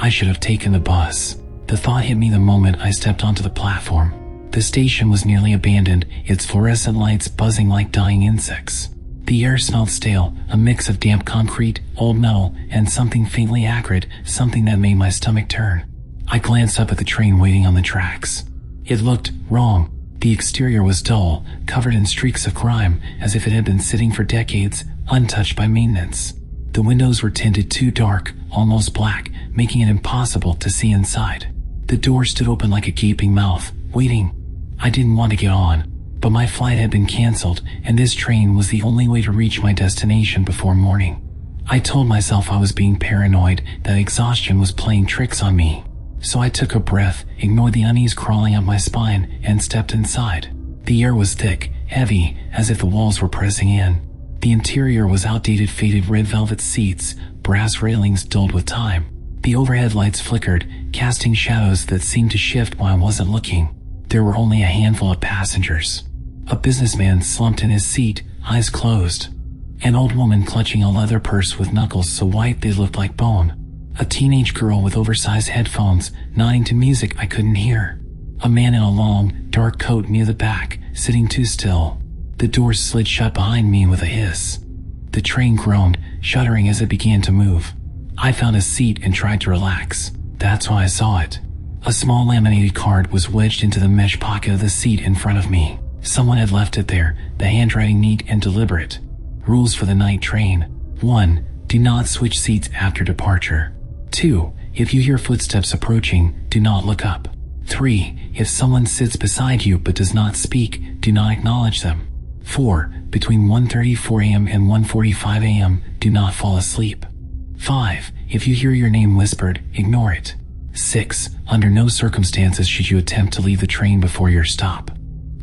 I should have taken the bus. The thought hit me the moment I stepped onto the platform. The station was nearly abandoned, its fluorescent lights buzzing like dying insects. The air smelled stale, a mix of damp concrete, old metal, and something faintly acrid, something that made my stomach turn. I glanced up at the train waiting on the tracks. It looked wrong. The exterior was dull, covered in streaks of grime, as if it had been sitting for decades, untouched by maintenance. The windows were tinted too dark, almost black, making it impossible to see inside. The door stood open like a gaping mouth, waiting. I didn't want to get on, but my flight had been canceled, and this train was the only way to reach my destination before morning. I told myself I was being paranoid, that exhaustion was playing tricks on me. So I took a breath, ignored the unease crawling up my spine, and stepped inside. The air was thick, heavy, as if the walls were pressing in. The interior was outdated faded red velvet seats, brass railings dulled with time. The overhead lights flickered, casting shadows that seemed to shift while I wasn't looking. There were only a handful of passengers. A businessman slumped in his seat, eyes closed. An old woman clutching a leather purse with knuckles so white they looked like bone. A teenage girl with oversized headphones, nodding to music I couldn't hear. A man in a long, dark coat near the back, sitting too still. The doors slid shut behind me with a hiss. The train groaned, shuddering as it began to move. I found a seat and tried to relax. That's why I saw it. A small laminated card was wedged into the mesh pocket of the seat in front of me. Someone had left it there, the handwriting neat and deliberate. Rules for the night train. 1. Do not switch seats after departure. 2. If you hear footsteps approaching, do not look up. 3. If someone sits beside you but does not speak, do not acknowledge them. 4. Between 1:34 a.m. and 1:45 a.m., do not fall asleep. 5. If you hear your name whispered, ignore it. 6. Under no circumstances should you attempt to leave the train before your stop.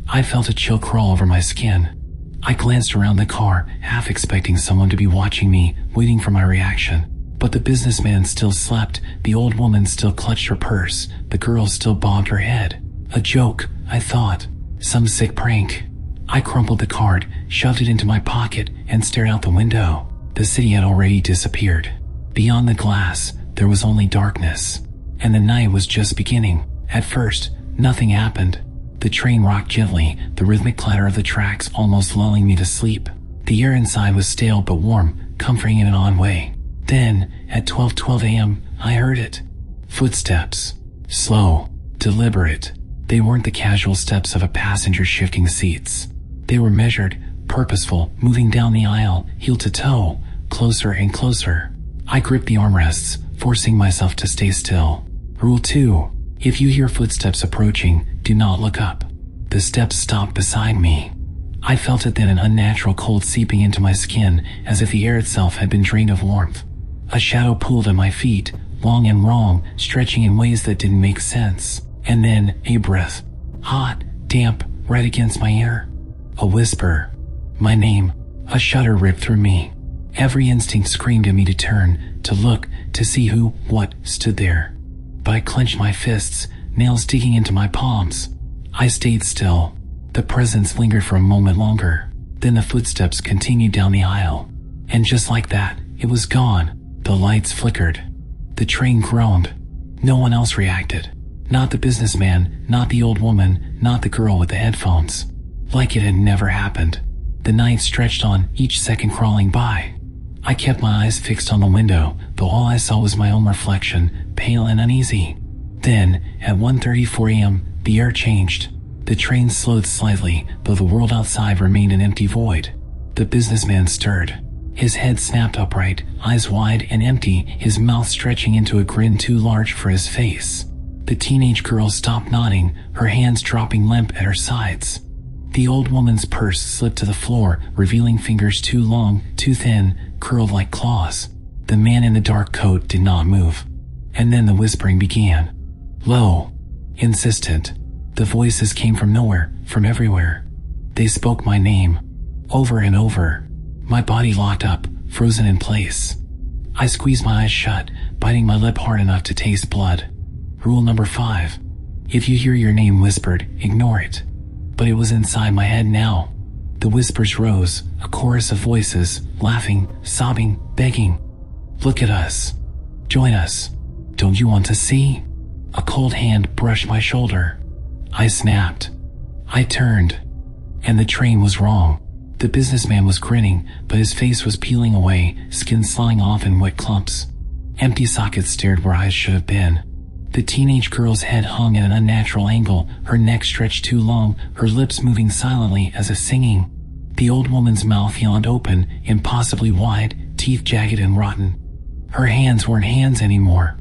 I felt a chill crawl over my skin. I glanced around the car, half expecting someone to be watching me, waiting for my reaction. But the businessman still slept, the old woman still clutched her purse, the girl still bobbed her head. A joke, I thought. Some sick prank. I crumpled the card, shoved it into my pocket, and stared out the window. The city had already disappeared. Beyond the glass, there was only darkness. And the night was just beginning. At first, nothing happened. The train rocked gently, the rhythmic clatter of the tracks almost lulling me to sleep. The air inside was stale but warm, comforting in an odd way. Then, at 12:12 a.m., I heard it. Footsteps. Slow. Deliberate. They weren't the casual steps of a passenger shifting seats. They were measured, purposeful, moving down the aisle, heel to toe, closer and closer. I gripped the armrests, forcing myself to stay still. Rule 2. If you hear footsteps approaching, do not look up. The steps stopped beside me. I felt it then, an unnatural cold seeping into my skin, as if the air itself had been drained of warmth. A shadow pulled at my feet, long and wrong, stretching in ways that didn't make sense. And then, a breath. Hot, damp, right against my ear. A whisper. My name. A shudder ripped through me. Every instinct screamed at me to turn, to look, to see who, what, stood there. But I clenched my fists, nails digging into my palms. I stayed still. The presence lingered for a moment longer. Then the footsteps continued down the aisle. And just like that, it was gone. The lights flickered. The train groaned. No one else reacted. Not the businessman, not the old woman, not the girl with the headphones. Like it had never happened. The night stretched on, each second crawling by. I kept my eyes fixed on the window, though all I saw was my own reflection, pale and uneasy. Then, at 1:34 a.m., the air changed. The train slowed slightly, though the world outside remained an empty void. The businessman stirred. His head snapped upright, eyes wide and empty, his mouth stretching into a grin too large for his face. The teenage girl stopped nodding, her hands dropping limp at her sides. The old woman's purse slipped to the floor, revealing fingers too long, too thin, curled like claws. The man in the dark coat did not move. And then the whispering began. Low. Insistent. The voices came from nowhere, from everywhere. They spoke my name. Over and over. My body locked up, frozen in place. I squeezed my eyes shut, biting my lip hard enough to taste blood. Rule number 5. If you hear your name whispered, ignore it. But it was inside my head now. The whispers rose, a chorus of voices, laughing, sobbing, begging. Look at us. Join us. Don't you want to see? A cold hand brushed my shoulder. I snapped. I turned. And the train was wrong. The businessman was grinning, but his face was peeling away, skin sliding off in wet clumps. Empty sockets stared where eyes should have been. The teenage girl's head hung at an unnatural angle, her neck stretched too long, her lips moving silently as if singing. The old woman's mouth yawned open, impossibly wide, teeth jagged and rotten. Her hands weren't hands anymore.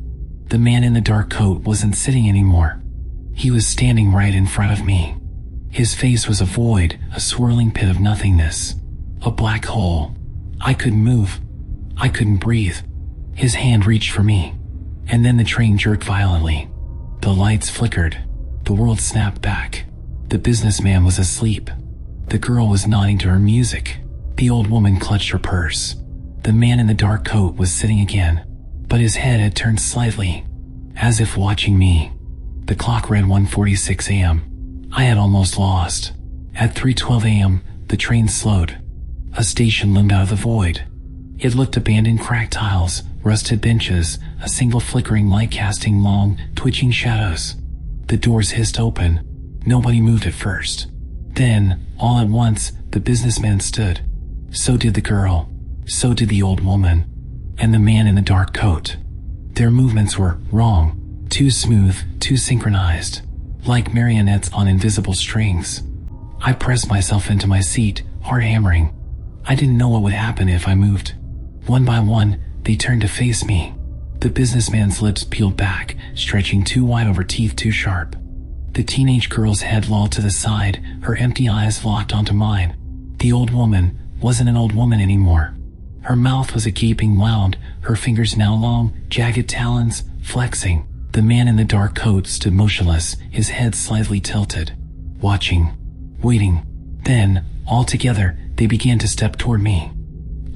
The man in the dark coat wasn't sitting anymore. He was standing right in front of me. His face was a void, a swirling pit of nothingness. A black hole. I couldn't move. I couldn't breathe. His hand reached for me. And then the train jerked violently. The lights flickered. The world snapped back. The businessman was asleep. The girl was nodding to her music. The old woman clutched her purse. The man in the dark coat was sitting again, but his head had turned slightly, as if watching me. The clock read 1:46 a.m. I had almost lost. At 3:12 a.m., the train slowed. A station loomed out of the void. It looked abandoned, cracked tiles, rusted benches, a single flickering light casting long, twitching shadows. The doors hissed open. Nobody moved at first. Then, all at once, the businessman stood. So did the girl. So did the old woman. And the man in the dark coat. Their movements were wrong. Too smooth, too synchronized. Like marionettes on invisible strings. I pressed myself into my seat, heart hammering. I didn't know what would happen if I moved. One by one, they turned to face me. The businessman's lips peeled back, stretching too wide over teeth too sharp. The teenage girl's head lolled to the side, her empty eyes locked onto mine. The old woman wasn't an old woman anymore. Her mouth was a gaping mound, her fingers now long, jagged talons, flexing. The man in the dark coat stood motionless, his head slightly tilted, watching, waiting. Then, all together, they began to step toward me.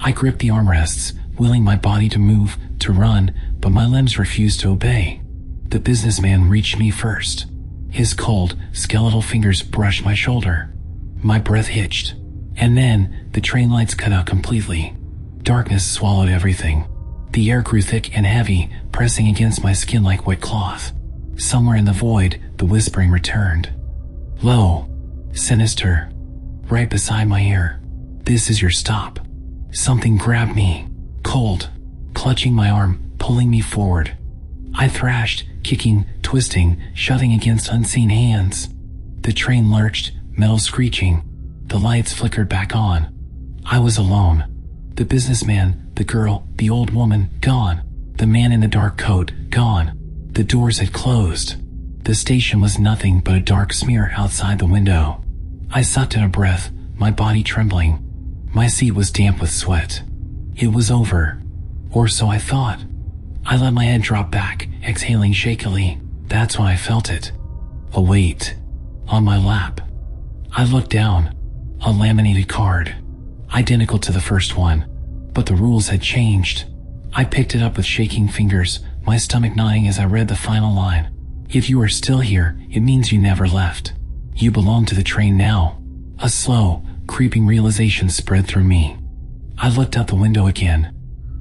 I gripped the armrests, willing my body to move, to run, but my limbs refused to obey. The businessman reached me first. His cold, skeletal fingers brushed my shoulder. My breath hitched. And then, the train lights cut out completely. Darkness swallowed everything. The air grew thick and heavy, pressing against my skin like wet cloth. Somewhere in the void, the whispering returned. Low. Sinister. Right beside my ear. This is your stop. Something grabbed me. Cold. Clutching my arm, pulling me forward. I thrashed, kicking, twisting, shoving against unseen hands. The train lurched, metal screeching. The lights flickered back on. I was alone. The businessman, the girl, the old woman, gone. The man in the dark coat, gone. The doors had closed. The station was nothing but a dark smear outside the window. I sucked in a breath, my body trembling. My seat was damp with sweat. It was over. Or so I thought. I let my head drop back, exhaling shakily. That's when I felt it. A weight. On my lap. I looked down. A laminated card. Identical to the first one. But the rules had changed. I picked it up with shaking fingers, my stomach gnawing as I read the final line. If you are still here, it means you never left. You belong to the train now. A slow, creeping realization spread through me. I looked out the window again.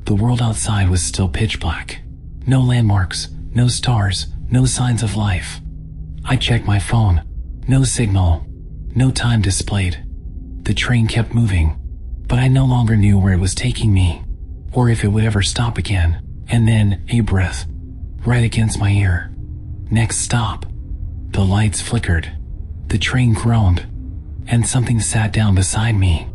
The world outside was still pitch black. No landmarks, no stars, no signs of life. I checked my phone. No signal. No time displayed. The train kept moving, but I no longer knew where it was taking me, or if it would ever stop again. And then, a breath, right against my ear. Next stop. The lights flickered. The train groaned, and something sat down beside me.